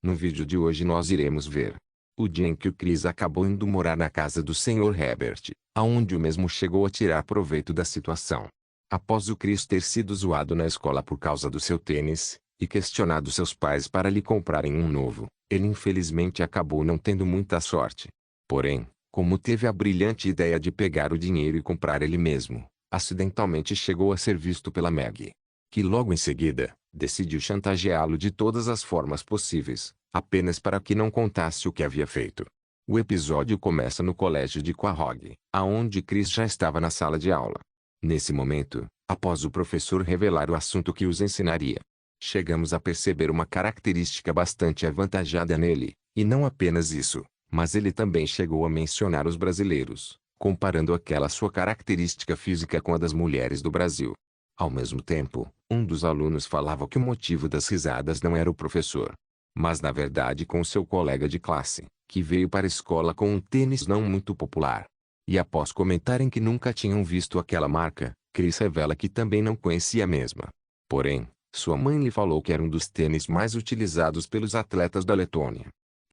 No vídeo de hoje nós iremos ver o dia em que o Chris acabou indo morar na casa do Sr. Herbert, aonde o mesmo chegou a tirar proveito da situação. Após o Chris ter sido zoado na escola por causa do seu tênis, e questionado seus pais para lhe comprarem um novo, ele infelizmente acabou não tendo muita sorte. Porém, como teve a brilhante ideia de pegar o dinheiro e comprar ele mesmo, acidentalmente chegou a ser visto pela Maggie, que logo em seguida, decidiu chantageá-lo de todas as formas possíveis, apenas para que não contasse o que havia feito. O episódio começa no colégio de Quahog, aonde Chris já estava na sala de aula. Nesse momento, após o professor revelar o assunto que os ensinaria, chegamos a perceber uma característica bastante avantajada nele, e não apenas isso, mas ele também chegou a mencionar os brasileiros, comparando aquela sua característica física com a das mulheres do Brasil. Ao mesmo tempo, um dos alunos falava que o motivo das risadas não era o professor, mas na verdade com seu colega de classe, que veio para a escola com um tênis não muito popular. E após comentarem que nunca tinham visto aquela marca, Chris revela que também não conhecia a mesma. Porém, sua mãe lhe falou que era um dos tênis mais utilizados pelos atletas da Letônia.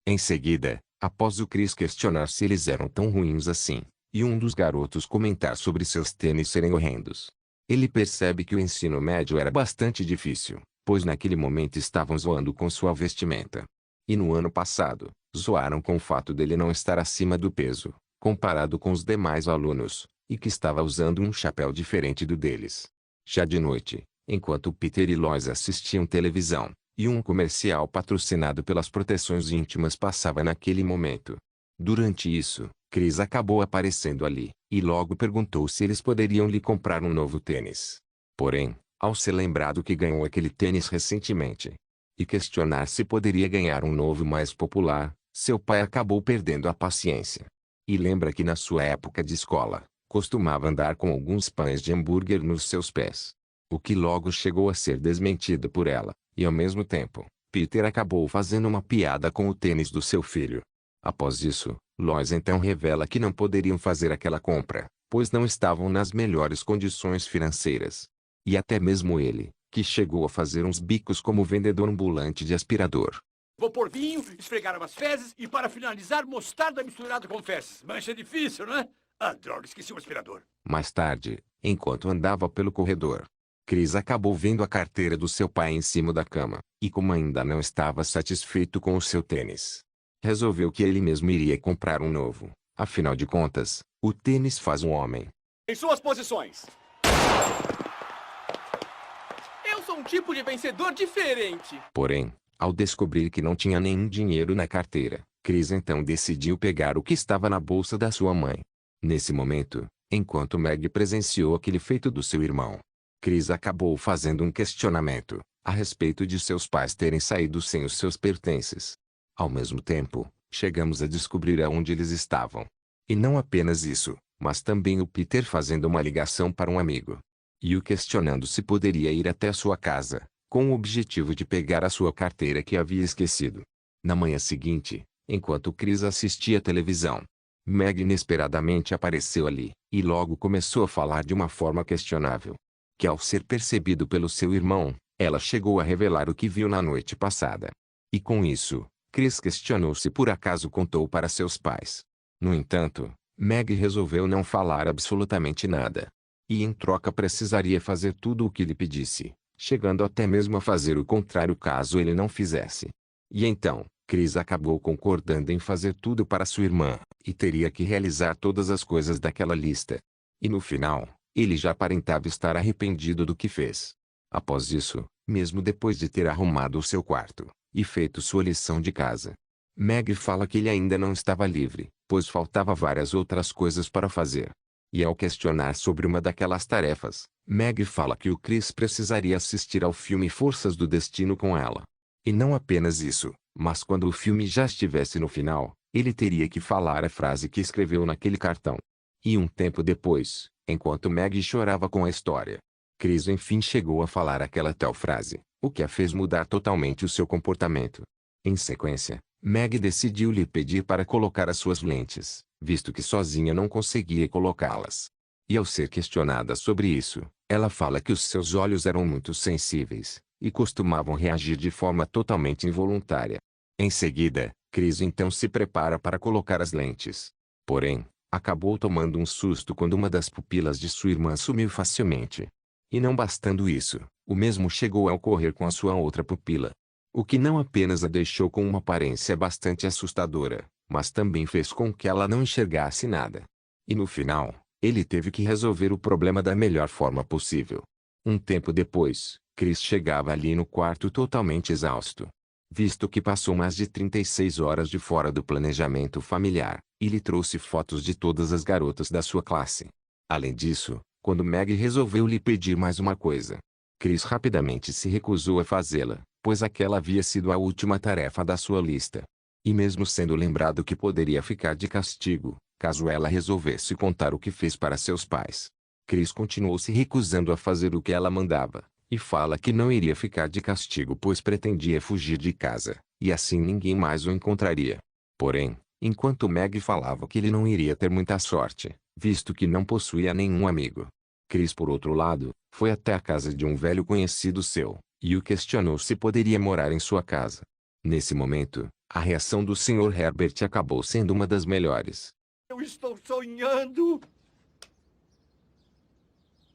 Em seguida, após o Chris questionar se eles eram tão ruins assim, e um dos garotos comentar sobre seus tênis serem horrendos, ele percebe que o ensino médio era bastante difícil, pois naquele momento estavam zoando com sua vestimenta. E no ano passado, zoaram com o fato dele não estar acima do peso, comparado com os demais alunos, e que estava usando um chapéu diferente do deles. Já de noite, enquanto Peter e Lois assistiam televisão, e um comercial patrocinado pelas proteções íntimas passava naquele momento. Durante isso, Chris acabou aparecendo ali, e logo perguntou se eles poderiam lhe comprar um novo tênis. Porém, ao ser lembrado que ganhou aquele tênis recentemente, e questionar se poderia ganhar um novo mais popular, seu pai acabou perdendo a paciência. E lembra que na sua época de escola, costumava andar com alguns pães de hambúrguer nos seus pés. O que logo chegou a ser desmentido por ela, e ao mesmo tempo, Peter acabou fazendo uma piada com o tênis do seu filho. Após isso, Lois então revela que não poderiam fazer aquela compra, pois não estavam nas melhores condições financeiras. E até mesmo ele, que chegou a fazer uns bicos como vendedor ambulante de aspirador. Vou pôr vinho, esfregar umas fezes e para finalizar mostarda misturada com fezes. Mancha difícil, né? Ah, droga, esqueci o aspirador. Mais tarde, enquanto andava pelo corredor, Chris acabou vendo a carteira do seu pai em cima da cama, e como ainda não estava satisfeito com o seu tênis, resolveu que ele mesmo iria comprar um novo. Afinal de contas, o tênis faz um homem. Em suas posições. Eu sou um tipo de vencedor diferente. Porém, ao descobrir que não tinha nenhum dinheiro na carteira, Chris então decidiu pegar o que estava na bolsa da sua mãe. Nesse momento, enquanto Meg presenciou aquele feito do seu irmão, Chris acabou fazendo um questionamento a respeito de seus pais terem saído sem os seus pertences. Ao mesmo tempo, chegamos a descobrir aonde eles estavam. E não apenas isso, mas também o Peter fazendo uma ligação para um amigo, e o questionando se poderia ir até sua casa, com o objetivo de pegar a sua carteira que havia esquecido. Na manhã seguinte, enquanto Chris assistia televisão, Meg inesperadamente apareceu ali, e logo começou a falar de uma forma questionável. Que ao ser percebido pelo seu irmão, ela chegou a revelar o que viu na noite passada. E com isso, Chris questionou se por acaso contou para seus pais. No entanto, Meg resolveu não falar absolutamente nada. E em troca precisaria fazer tudo o que lhe pedisse, chegando até mesmo a fazer o contrário caso ele não fizesse. E então, Chris acabou concordando em fazer tudo para sua irmã, e teria que realizar todas as coisas daquela lista. E no final, ele já aparentava estar arrependido do que fez. Após isso, mesmo depois de ter arrumado o seu quarto, e feito sua lição de casa, Meg fala que ele ainda não estava livre, pois faltava várias outras coisas para fazer. E ao questionar sobre uma daquelas tarefas, Meg fala que o Chris precisaria assistir ao filme Forças do Destino com ela. E não apenas isso, mas quando o filme já estivesse no final, ele teria que falar a frase que escreveu naquele cartão. E um tempo depois, enquanto Meg chorava com a história, Chris enfim chegou a falar aquela tal frase, o que a fez mudar totalmente o seu comportamento. Em sequência, Meg decidiu lhe pedir para colocar as suas lentes, visto que sozinha não conseguia colocá-las. E ao ser questionada sobre isso, ela fala que os seus olhos eram muito sensíveis, e costumavam reagir de forma totalmente involuntária. Em seguida, Chris então se prepara para colocar as lentes. Porém, acabou tomando um susto quando uma das pupilas de sua irmã sumiu facilmente. E não bastando isso, o mesmo chegou a ocorrer com a sua outra pupila. O que não apenas a deixou com uma aparência bastante assustadora, mas também fez com que ela não enxergasse nada. E no final, ele teve que resolver o problema da melhor forma possível. Um tempo depois, Chris chegava ali no quarto totalmente exausto. Visto que passou mais de 36 horas de fora do planejamento familiar, e lhe trouxe fotos de todas as garotas da sua classe. Além disso, quando Meg resolveu lhe pedir mais uma coisa, Chris rapidamente se recusou a fazê-la, pois aquela havia sido a última tarefa da sua lista. E mesmo sendo lembrado que poderia ficar de castigo, caso ela resolvesse contar o que fez para seus pais, Chris continuou se recusando a fazer o que ela mandava, e fala que não iria ficar de castigo pois pretendia fugir de casa, e assim ninguém mais o encontraria. Porém, enquanto Meg falava que ele não iria ter muita sorte, visto que não possuía nenhum amigo, Chris por outro lado, foi até a casa de um velho conhecido seu, e o questionou se poderia morar em sua casa. Nesse momento, a reação do Sr. Herbert acabou sendo uma das melhores. Eu estou sonhando!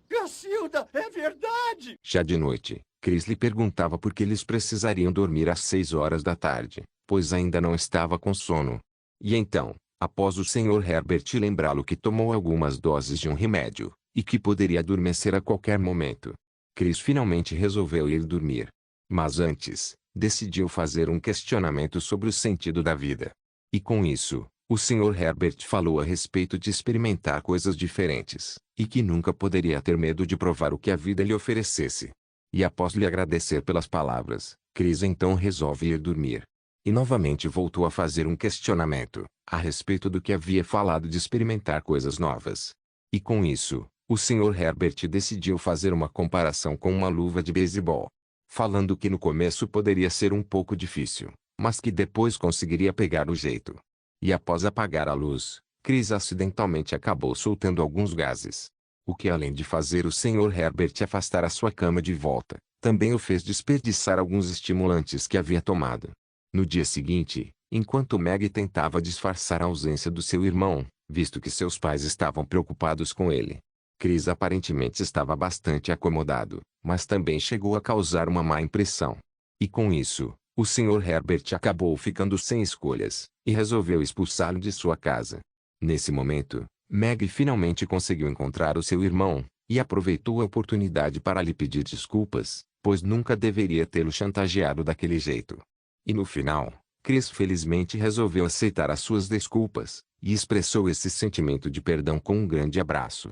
Cacilda, é verdade! Já de noite, Chris lhe perguntava por que eles precisariam dormir às 6 horas da tarde, pois ainda não estava com sono. E então, após o Sr. Herbert lembrá-lo que tomou algumas doses de um remédio, e que poderia adormecer a qualquer momento, Chris finalmente resolveu ir dormir. Mas antes, decidiu fazer um questionamento sobre o sentido da vida. E com isso, o Sr. Herbert falou a respeito de experimentar coisas diferentes, e que nunca poderia ter medo de provar o que a vida lhe oferecesse. E após lhe agradecer pelas palavras, Chris então resolve ir dormir. E novamente voltou a fazer um questionamento, a respeito do que havia falado de experimentar coisas novas. E com isso, o Sr. Herbert decidiu fazer uma comparação com uma luva de beisebol, falando que no começo poderia ser um pouco difícil, mas que depois conseguiria pegar o jeito. E após apagar a luz, Chris acidentalmente acabou soltando alguns gases. O que além de fazer o Sr. Herbert afastar a sua cama de volta, também o fez desperdiçar alguns estimulantes que havia tomado. No dia seguinte, enquanto Meg tentava disfarçar a ausência do seu irmão, visto que seus pais estavam preocupados com ele, Chris aparentemente estava bastante acomodado, mas também chegou a causar uma má impressão. E com isso, o Sr. Herbert acabou ficando sem escolhas, e resolveu expulsá-lo de sua casa. Nesse momento, Meg finalmente conseguiu encontrar o seu irmão, e aproveitou a oportunidade para lhe pedir desculpas, pois nunca deveria tê-lo chantageado daquele jeito. E no final, Chris felizmente resolveu aceitar as suas desculpas, e expressou esse sentimento de perdão com um grande abraço.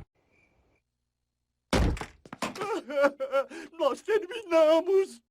Nós terminamos!